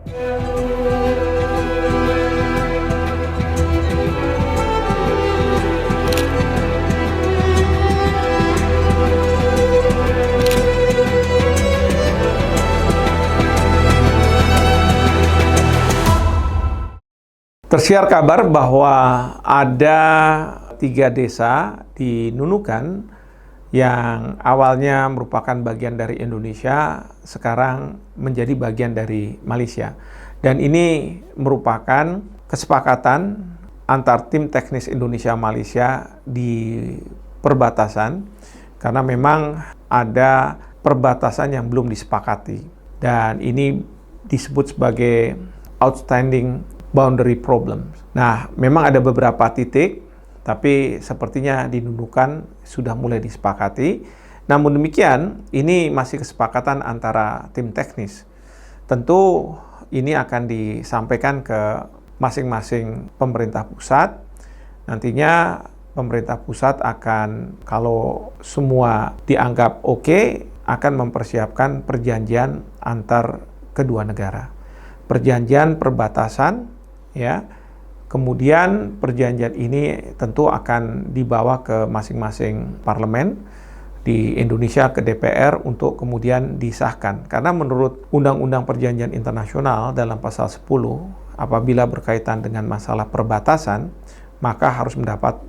Tersiar kabar bahwa ada 3 desa di Nunukan yang awalnya merupakan bagian dari Indonesia, sekarang menjadi bagian dari Malaysia. Dan ini merupakan kesepakatan antar tim teknis Indonesia-Malaysia di perbatasan, karena memang ada perbatasan yang belum disepakati. Dan ini disebut sebagai outstanding boundary problems. Nah, memang ada beberapa titik, tapi sepertinya di Nunukan sudah mulai disepakati. Namun demikian, ini masih kesepakatan antara tim teknis. Tentu ini akan disampaikan ke masing-masing pemerintah pusat. Nantinya pemerintah pusat akan, kalau semua dianggap oke, akan mempersiapkan perjanjian antar kedua negara. Perjanjian perbatasan, ya. Kemudian perjanjian ini tentu akan dibawa ke masing-masing parlemen di Indonesia, ke DPR untuk kemudian disahkan. Karena menurut Undang-Undang Perjanjian Internasional dalam pasal 10, apabila berkaitan dengan masalah perbatasan, maka harus mendapat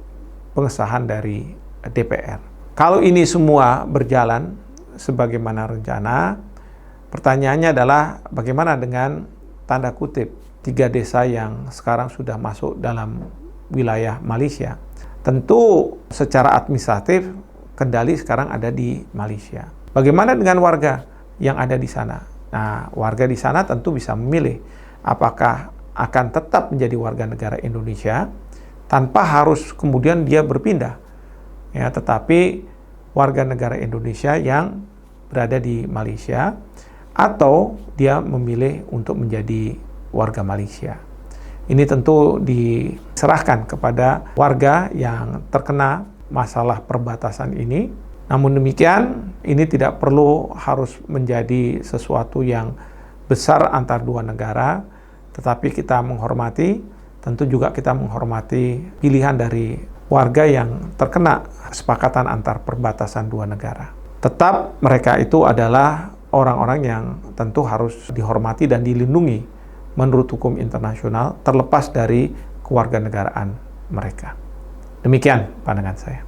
pengesahan dari DPR. Kalau ini semua berjalan sebagaimana rencana, pertanyaannya adalah bagaimana dengan tanda kutip 3 desa yang sekarang sudah masuk dalam wilayah Malaysia. Tentu secara administratif kendali sekarang ada di Malaysia. Bagaimana dengan warga yang ada di sana? Nah, warga di sana tentu bisa memilih apakah akan tetap menjadi warga negara Indonesia tanpa harus kemudian dia berpindah. Ya, tetapi warga negara Indonesia yang berada di Malaysia, atau dia memilih untuk menjadi warga Malaysia. Ini tentu diserahkan kepada warga yang terkena masalah perbatasan ini. Namun demikian, ini tidak perlu harus menjadi sesuatu yang besar antar dua negara, tetapi kita menghormati, tentu juga kita menghormati pilihan dari warga yang terkena kesepakatan antar perbatasan dua negara. Tetap mereka itu adalah orang-orang yang tentu harus dihormati dan dilindungi menurut hukum internasional, terlepas dari kewarganegaraan mereka. Demikian pandangan saya.